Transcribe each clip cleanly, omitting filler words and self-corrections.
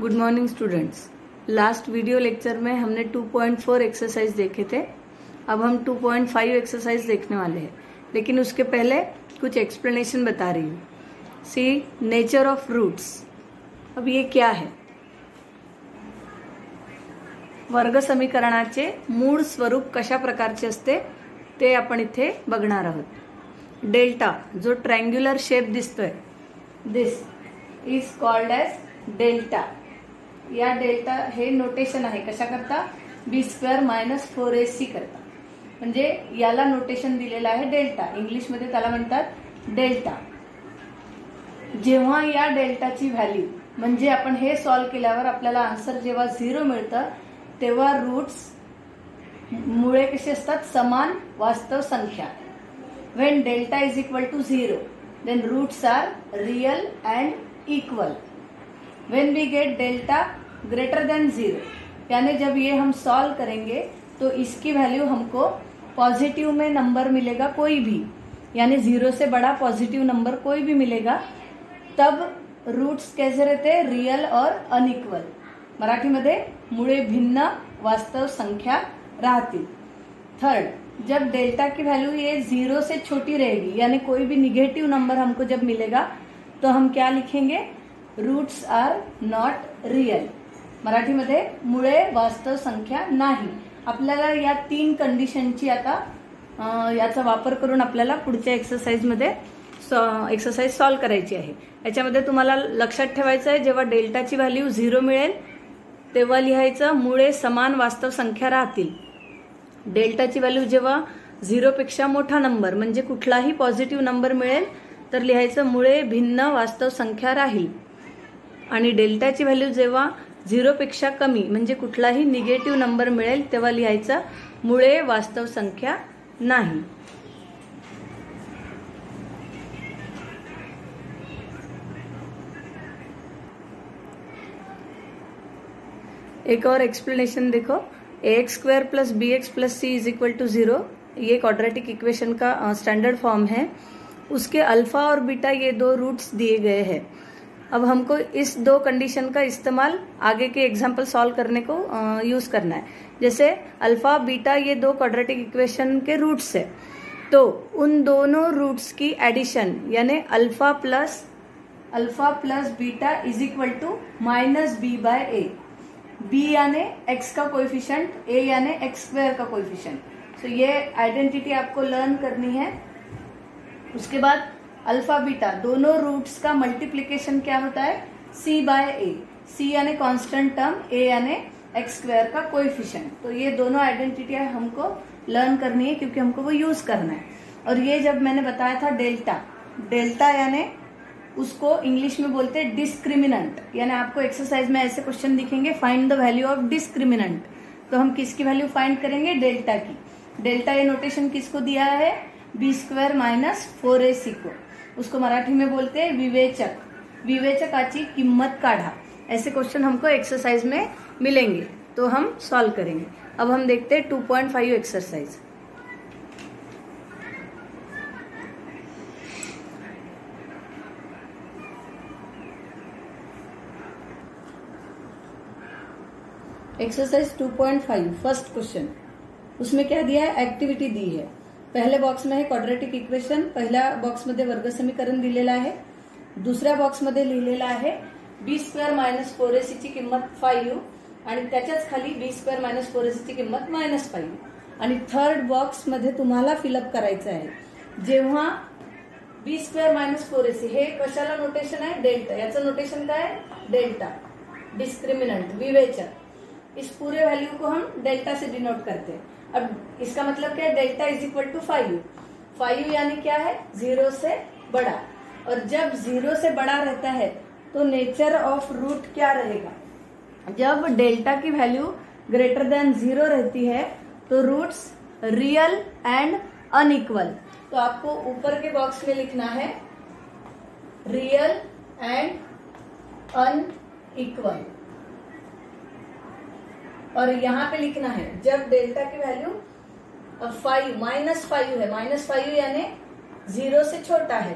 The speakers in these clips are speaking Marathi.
Good morning students. Last video lecture में हमने 2.4 एक्सरसाइज देखे थे। अब हम 2.5 एक्सरसाइज देखने वाले हैं, लेकिन उसके पहले कुछ एक्सप्लेनेशन बता रही हूँ। See nature of roots. अब ये क्या है? वर्ग समीकरणाचे मूळ स्वरूप कशा प्रकारचे असते ते आपण इथे बघणार आहोत। डेल्टा जो ट्रायंग्युलर शेप दिसतोय, दिस इज कॉल्ड एज डेल्टा। या डेल्टा हे नोटेशन आहे कशा करता? b² - 4ac करता। म्हणजे याला नोटेशन दिलेलं आहे डेल्टा, इंग्लिश मध्ये त्याला म्हणतात डेल्टा। जेव्हा या डेल्टाची व्हॅल्यू म्हणजे आपण हे सॉल्व केल्यावर आपल्याला आन्सर जेव्हा 0 मिळतं तेव्हा रूट्स मुळे कसे असतात? समान वास्तव संख्या। When delta is equal to 0, then roots are real and equal. When we get delta greater than 0, यानी जब ये हम सॉल्व करेंगे तो इसकी वैल्यू हमको पॉजिटिव में नंबर मिलेगा कोई भी, यानी 0 से बड़ा पॉजिटिव नंबर कोई भी मिलेगा, तब रूट्स कैसे रहते हैं? रियल और अनइक्वल। मराठीमध्ये मुळे भिन्न वास्तव संख्या राहतील। थर्ड, जब डेल्टा की वैल्यू ये 0 से छोटी रहेगी, यानी कोई भी निगेटिव नंबर हमको जब मिलेगा तो हम क्या लिखेंगे? Roots are not real. मराठीमध्ये मुळे वास्तव संख्या नाही। आपल्याला या 3 कंडिशनची आता याचा वापर करून आपल्याला पुढच्या एक्सरसाइज मध्ये एक्सरसाइज सॉल्व करायची आहे। याच्यामध्ये तुम्हाला लक्षात ठेवायचं आहे, जेव्हा डेल्टाची व्हॅल्यू 0 मिळेल तेव्हा लिहायचं मुळे समान वास्तव संख्या राहतील। डेल्टाची व्हॅल्यू जेव्हा 0 पेक्षा मोठा नंबर म्हणजे कुठलाही पॉझिटिव्ह नंबर मिळेल तर लिहायचं मुळे भिन्न वास्तव संख्या राहील। आणि डेल्टाची व्हॅल्यू जेव्हा 0 पेक्षा कमी म्हणजे कुठलाही निगेटिव्ह नंबर मिळेल तेव्हा लिहायचं मुळे वास्तव संख्या नाही। एक और एक्सप्लेनेशन देखो। ax² + bx + c = 0 ये क्वाड्रेटिक इक्वेशन का स्टैंडर्ड फॉर्म है। उसके अल्फा और बीटा ये 2 रूट्स दिए गए हैं। अब हमको इस 2 कंडीशन का इस्तेमाल आगे के एग्जाम्पल सॉल्व करने को यूज करना है। जैसे अल्फा बीटा ये 2 क्वाड्रेटिक इक्वेशन के रूट्स है, तो उन दोनों रूट्स की एडिशन यानी alpha plus beta = -b/a। b यानी x का कोएफिशिएंट, a यानी x² का कोएफिशिएंट। तो ये आइडेंटिटी आपको लर्न करनी है। उसके बाद अल्फा बीटा दोनों रूट्स का मल्टीप्लिकेशन क्या होता है? c/a। c यानी कांस्टेंट टर्म, a यानी x² का कोएफिशिएंट। तो ये दोनों आइडेंटिटी हमको लर्न करनी है क्योंकि हमको वो यूज करना है। और ये जब मैंने बताया था डेल्टा यानी उसको इंग्लिश में बोलते हैं डिस्क्रिमिनेंट। यानी आपको एक्सरसाइज में ऐसे क्वेश्चन दिखेंगे, find the value of discriminant. तो हम किसकी वैल्यू फाइंड करेंगे? डेल्टा की। डेल्टा ये नोटेशन किसको दिया है? b² - 4ac को। उसको मराठी में बोलते हैं विवेचक। विवेचकाची किंमत काढा। ऐसे क्वेश्चन हमको एक्सरसाइज में मिलेंगे तो हम सॉल्व करेंगे। अब हम देखते हैं 2.5 एक्सरसाइज। Exercise 2.5 first question. उसमें क्या दिया है? एक्टिविटी दी है। पहले बॉक्स में है क्वाड्रेटिक इक्वेशन, पहिल्या बॉक्स मध्ये वर्ग समीकरण दिलेला आहे। दुसऱ्या बॉक्स मध्ये लिहिलेला आहे b² - 4ac ची किंमत 5 आणि त्याच्याच खाली b² - 4ac ची किंमत -5। आणि थर्ड बॉक्स मध्ये तुम्हाला फिलअप करायचं आहे। जेव्हा b² - 4ac हे कशाला नोटेशन आहे? डेल्टा। याचं नोटेशन काय आहे? Delta, discriminant, विवेचक। इस पूरे वैल्यू को हम डेल्टा से डिनोट करते हैं। अब इसका मतलब क्या है? डेल्टा = 5। 5 यानी क्या है? 0 से बड़ा। और जब 0 से बड़ा रहता है तो नेचर ऑफ रूट क्या रहेगा? जब डेल्टा की वैल्यू ग्रेटर देन 0 रहती है तो रूट्स रियल एंड अनइक्वल। तो आपको ऊपर के बॉक्स में लिखना है रियल एंड अनइक्वल, और यहाँ पे लिखना है जब डेल्टा की वैल्यू 5 है, -5 यानी 0 से छोटा है,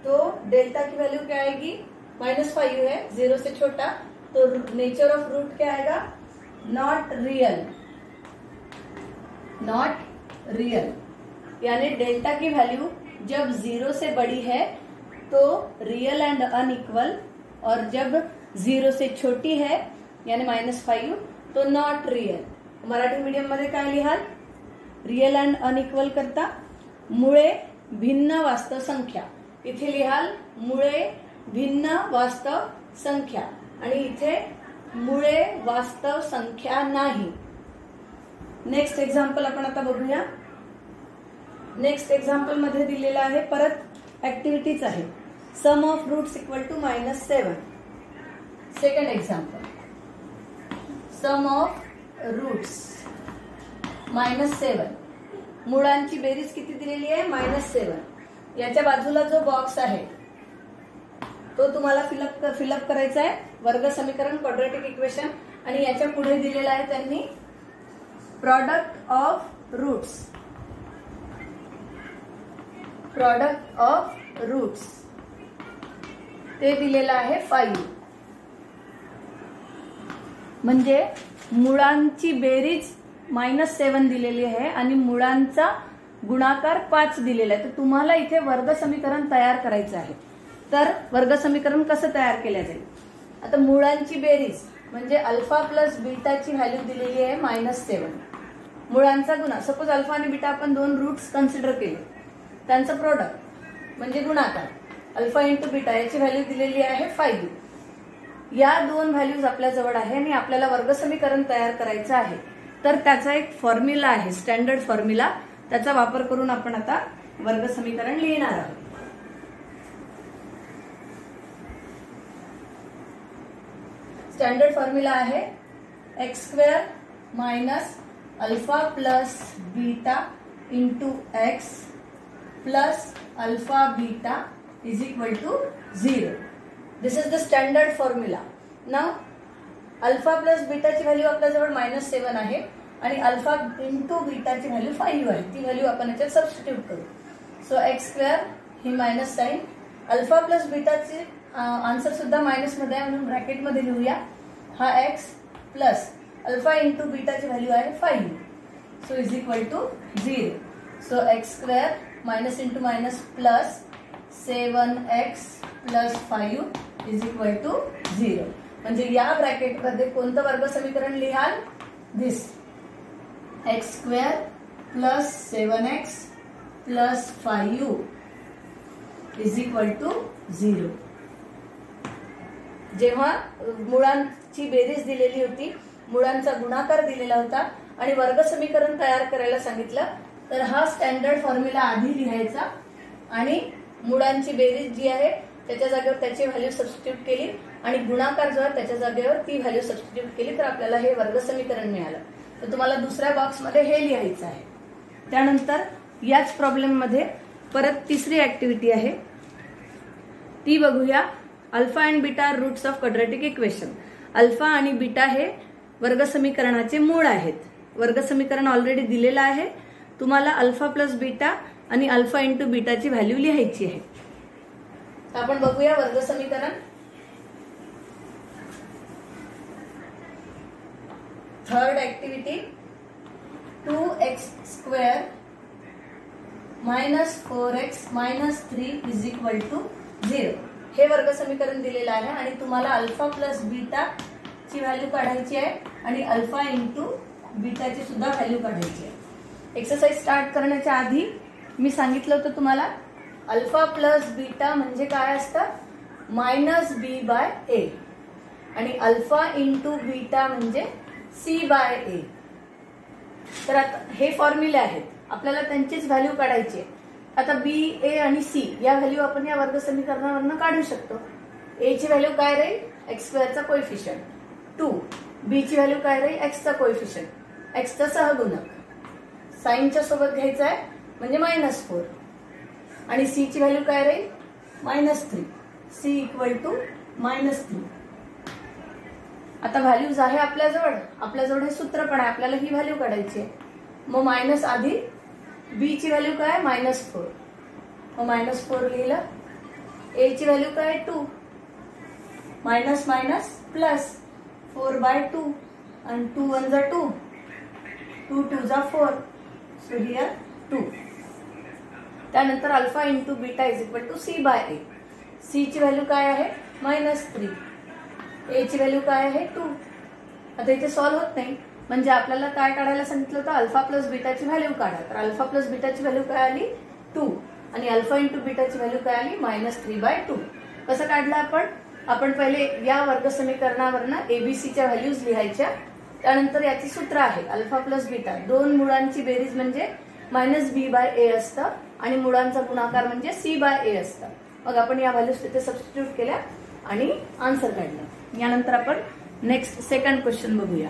तो डेल्टा की वैल्यू क्या आएगी? -5 है, 0 से छोटा, तो नेचर ऑफ रूट क्या आएगा, नॉट रियल, नॉट रियल। यानी डेल्टा की वैल्यू जब 0 से बड़ी है तो रियल एंड अनइक्वल, और जब 0 से छोटी है यानी -5 तो नॉट रियल। मराठी मीडियम मध्ये काय लिहाल, रियल अँड अनइक्वल करता मुळे भिन्न वास्तव संख्या, इथे लिहाल मुळे भिन्न वास्तव संख्या, आणि इथे मुळे वास्तव संख्या नाही। नेक्स्ट एक्झाम्पल आपण आता बघूया। नेक्स्ट एक्झाम्पल मध्ये दिलेला आहे, परत ऍक्टिव्हिटीज आहे, sum of roots equal to -7। Second example, sum of roots -7, मुळांची बेरीज किती दिलेली आहे, -7। याच्या बाजूला जो बॉक्स आहे तो तुम्हाला फिलअप करायचा आहे, वर्ग समीकरण, क्वाड्रॅटिक इक्वेशन, आणि याच्या पुढे दिलेला आहे त्यांनी product of roots, product of roots ते दिलेलं आहे 5। म्हणजे मुळांची बेरीज -7 दिलेली आहे आणि मुळांचा गुणाकार 5 दिलेला आहे। तर तुम्हाला इथे वर्ग समीकरण तयार करायचं आहे। तर वर्ग समीकरण कसं तयार केलं जाईल, आता मुळांची बेरीज म्हणजे अल्फा प्लस बीटाची व्हॅल्यू दिलेली आहे -7, मुळांचा गुणा, सपोज अल्फा आणि बीटा आपण 2 रूट्स कन्सिडर केले, त्यांचं प्रोडक्ट म्हणजे गुणाकार, अल्फा इंटू बीटा याची व्हॅल्यू दिलेली आहे 5। या 2 व्हॅल्यूज आपल्या जवळ आहे आणि आपल्याला वर्ग समीकरण तयार करायचं आहे। तर त्याचा एक फॉर्म्युला आहे, स्टँडर्ड फॉर्म्युला, त्याचा वापर करून आपण आता वर्ग समीकरण लिहिणार आहोत। स्टँडर्ड फॉर्म्युला आहे x² minus alpha plus beta into x plus alpha beta is equal to 0। This is the standard formula. Now alpha plus बीटाची व्हॅल्यू आपल्याजवळ -7 आहे आणि अल्फा इंटू बीटाची व्हॅल्यू 5 आहे, ती व्हॅल्यू आपण याच्यात सबस्टिट्यूट करू। सो x² ही मायनस साइन, अल्फा प्लस बीटाची आन्सर सुद्धा मायनस मध्ये आहे म्हणून ब्रॅकेट मध्ये लिहूया, हा x प्लस अल्फा इंटू बीटाची व्हॅल्यू आहे 5, so is equal to 0। So x² minus into minus plus 7x plus 5 is equal to 0। म्हणजे या ब्रॅकेट मध्ये कोणतं वर्ग समीकरण लिहाल, this x² plus 7x plus 5 is equal to 0। जेव्हा मुळांची बेरीज दिलेली होती, मुळांचा गुणाकार दिलेला होता आणि वर्ग समीकरण तयार करायला सांगितलं, तर हा स्टँडर्ड फॉर्म्युला आधी लिहायचा आणि मुळांची बेरीज जी आहे त्याच्या जागेवर त्याची व्हॅल्यू सबस्टिट्यूट केली आणि गुणाकार जो आहे त्याच्या जागेवर ती व्हॅल्यू सबस्टिट्यूट केली, तर आपल्याला हे वर्ग समीकरण मिळालं। तर तुम्हाला दुसऱ्या बॉक्समध्ये हे लिहायचं आहे। त्यानंतर याच प्रॉब्लेम मध्ये परत तिसरी ऍक्टिव्हिटी आहे, ती बघूया। Alpha and beta roots of quadratic equation, alpha आणि बीटा हे वर्ग समीकरणाचे मूळ आहेत। वर्ग समीकरण ऑलरेडी दिलेलं आहे, तुम्हाला अल्फा प्लस बीटा आणि अल्फा इंटू बीटाची व्हॅल्यू लिहायची आहे। आपण बघूया वर्ग समीकरण। Third activity, 2x² minus 4x minus 3 is equal to 0। हे वर्ग समीकरण दिलेलं आहे आणि तुम्हाला अल्फा प्लस बीटा ची व्हॅल्यू काढायची आहे आणि अल्फा इंटू बीटाची सुद्धा व्हॅल्यू काढायची आहे। एक्सरसाइज स्टार्ट करण्याच्या आधी मी सांगितलं होतं तुम्हाला, अल्फा प्लस बीटा म्हणजे काय असतं, -b/a, आणि अल्फा इंटू बीटा म्हणजे c/a। तर आता हे फॉर्म्युले आहेत, आपल्याला त्यांचीच व्हॅल्यू काढायची आहे। आता b, a आणि c या व्हॅल्यू आपण या वर्ग समीकरणावरून काढू शकतो। a ची व्हॅल्यू काय राहील, x² चा कोएफिशियंट 2, b ची व्हॅल्यू काय राहील, x चा कोएफिशियंट, x चा सहगुणक, साइनच्या सोबत घ्यायचा आहे म्हणजे -4, आणि c ची व्हॅल्यू काय राहील, -3, c इक्वल टू -3। आता व्हॅल्यूज आहे आपल्याजवळ हे सूत्र पण आहे, आपल्याला ही व्हॅल्यू काढायची आहे। मग मायनस आधी b ची व्हॅल्यू काय, -4, मग -4 लिहिलं, a ची व्हॅल्यू काय 2, minus minus plus, 4/2 and 2 1s are 2, 2 2s are 4, so here 2. त्यानंतर alpha into beta is equal to C/A. C ची व्हॅल्यू काय आहे -3, A ची व्हॅल्यू काय आहे 2. आता इथे सॉल्व्ह होत नाही, म्हणजे आपल्याला काय काढायला सांगितलं होतं, अल्फा प्लस बीटाची व्हॅल्यू काढा. तर अल्फा प्लस बीटाची व्हॅल्यू काय आली 2 आणि अल्फा इंटू बीटाची व्हॅल्यू काय आली -3/2. कसं काढलं आपण पहिले या वर्ग समीकरणावरनं एबीसीच्या व्हॅल्यूज लिहायच्या. त्यानंतर याची सूत्र आहे अल्फा प्लस बीटा, दोन मुळांची बेरीज म्हणजे -b/a असतं आणि मुळांचा गुणाकार म्हणजे C/A असतं. मग आपण या व्हॅल्यूज तिथे सबस्टिट्यूट केल्या आणि आन्सर काढलं. यानंतर आपण नेक्स्ट सेकंड क्वेश्चन बघूया.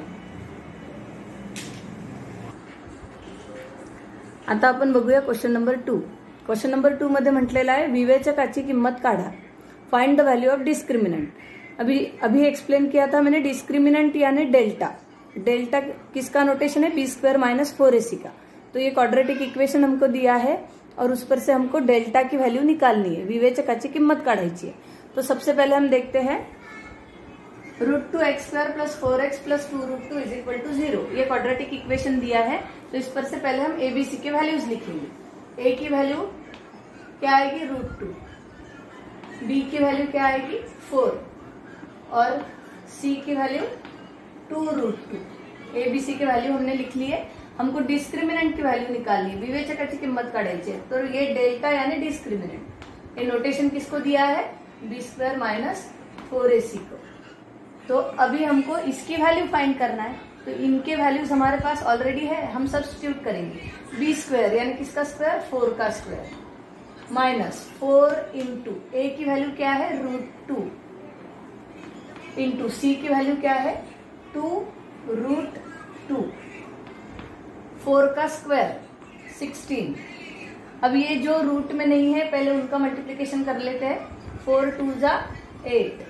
आता आपण बघूया क्वेश्चन नंबर 2. क्वेश्चन नंबर 2 मध्ये म्हटलेलं आहे विवेचकाची किंमत काढा, find the value of discriminant. अभी एक्सप्लेन किया था मैंने, डिस्क्रिमिनेंट यानी डेल्टा. डेल्टा किसका नोटेशन है, b² - 4ac का. तो ये क्वाड्रेटिक इक्वेशन हमको दिया है और उस पर से हमको डेल्टा की वैल्यू निकालनी है, विवेचकाची किंमत काढायची है. तो सबसे पहले हम देखते हैं √2x² + 4x + 2√2 = 0. ये क्वाड्रेटिक इक्वेशन दिया है, तो इस पर से पहले हम एबीसी के वैल्यूज लिखेंगे. ए की वैल्यू क्या आएगी √2, बी की वैल्यू क्या आएगी 4 और सी की वैल्यू 2√2. एबीसी की वैल्यू हमने लिख ली है. हमको डिस्क्रिमिनेंट की वैल्यू निकालनी है, विवेचकाची किंमत काढायची है. तो ये डेल्टा यानी डिस्क्रिमिनेंट. ये नोटेशन किसको दिया है, b² - 4ac को. तो अभी हमको इसकी वैल्यू फाइंड करना है. तो इनके वैल्यूज हमारे पास ऑलरेडी है, हम सब्स्टिट्यूट करेंगे. b² यानी किसका स्क्वायर, 4 का स्क्वायर, -4 इंटू ए की वैल्यू क्या है √2 इंटू सी की वैल्यू क्या है 2√2, 4 का स्क्वायर 16. अब ये जो रूट में नहीं है पहले उनका मल्टीप्लिकेशन कर लेते हैं. 4 2s are 8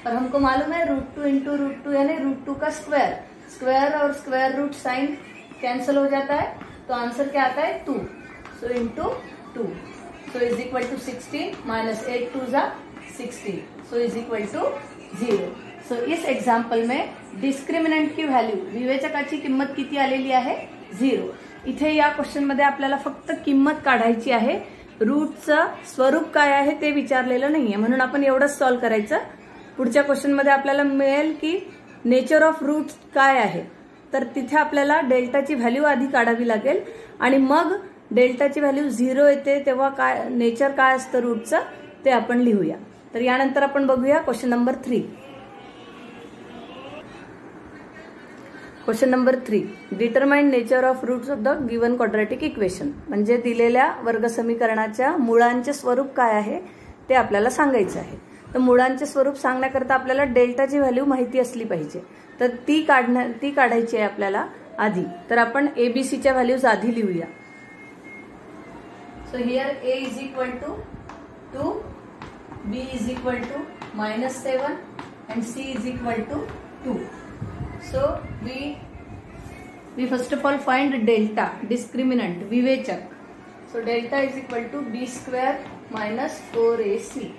और हमको मालूम है √2 इंटू √2 यानी √2 का स्क्वायर. स्क्वायर और स्क्वायर रूट साइन कैंसिल हो जाता है, तो आंसर क्या आता है 2. So into 2, so is equal to 16 -8 2s are 16, so is equal to 0. So इस एक्झाम्पल में डिस्क्रिमिनंट की व्हॅल्यू, विवेचकाची किंमत किती आलेली आहे 0. इथे या क्वेश्चन मध्ये आपल्याला फक्त किंमत काढायची आहे, रूटचं स्वरूप काय आहे ते विचारलेलं नाहीये, म्हणून आपण एवढंच सॉल्व्ह करायचं. पुढच्या क्वेश्चन मध्ये आपल्याला मिळेल की नेचर ऑफ रूट काय आहे, तर तिथे आपल्याला डेल्टाची व्हॅल्यू आधी काढावी लागेल आणि मग डेल्टाची व्हॅल्यू 0 येते तेव्हा काय नेचर काय असतं रूटचं ते आपण लिहूया. तर यानंतर आपण बघूया question number 3. Question number 3, determine nature of roots of the given quadratic equation. म्हणजे दिलेल्या वर्ग समीकरणाच्या मुळांचे स्वरूप काय आहे ते आपल्याला सांगायचं आहे. तर मुळांचे स्वरूप सांगण्याकरता आपल्याला डेल्टाची व्हॅल्यू माहिती असली पाहिजे, तर ती काढायची आहे आपल्याला आधी. तर आपण एबीसीच्या व्हॅल्यूज आधी लिहूया. So here A is equal to 2, B is equal to -7 and c is equal to 2. So we first of all find delta, discriminant, विवेचक. So delta is equal to b² - 4ac.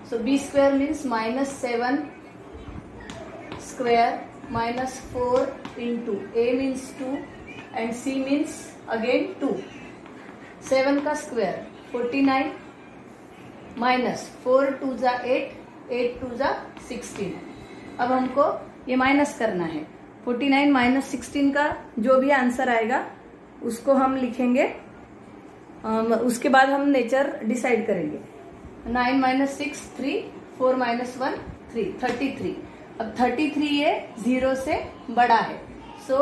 So b² means -7 square -4 into a means 2 and c means again 2. 7 का square 49 -4 2s are 8, 8 2s are 16. अब हमको ये माइनस करना है. 49 - 16 का जो भी आंसर आएगा उसको हम लिखेंगे, उसके बाद हम नेचर डिसाइड करेंगे. 9 - 6 3, 4 - 1 3, 33. अब 33 ये 0 से बड़ा है, सो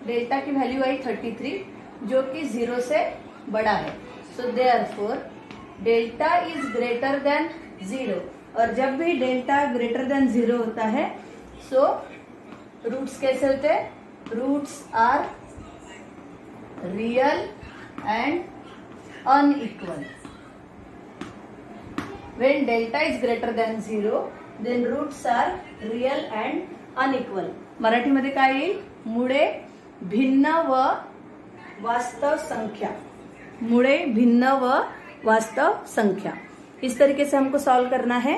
डेल्टा की वैल्यू आई 33 जो कि 0 से बड़ा है. So therefore delta is greater than 0, और जब भी डेल्टा ग्रेटर देन 0 होता है सो रूट्स कैसे होते हैं, roots are real and unequal. When delta is greater than 0, then roots are real and unequal. मराठीमध्ये काय येईल, मुळे भिन्न व वास्तव संख्या. मुळे भिन्न व वास्तव संख्या. इस तरीके से हमको सॉल्व करना है.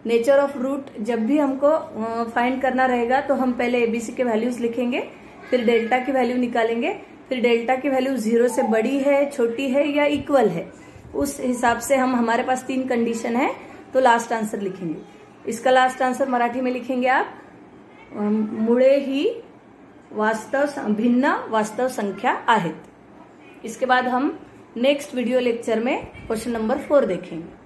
नेचर ऑफ रूट जब भी हमको फाइंड करना रहेगा तो हम पहले एबीसी के वैल्यूज लिखेंगे, फिर डेल्टा की वैल्यू निकालेंगे, फिर डेल्टा की वैल्यू 0 से बड़ी है, छोटी है या इक्वल है, उस हिसाब से हमारे पास 3 कंडीशन है तो लास्ट आंसर लिखेंगे। इसका लास्ट आंसर मराठी में लिखेंगे आप, मुळे ही भिन्न वास्तव संख्या आहेत। इसके बाद हम नेक्स्ट वीडियो लेक्चर में क्वेश्चन नंबर 4 देखेंगे।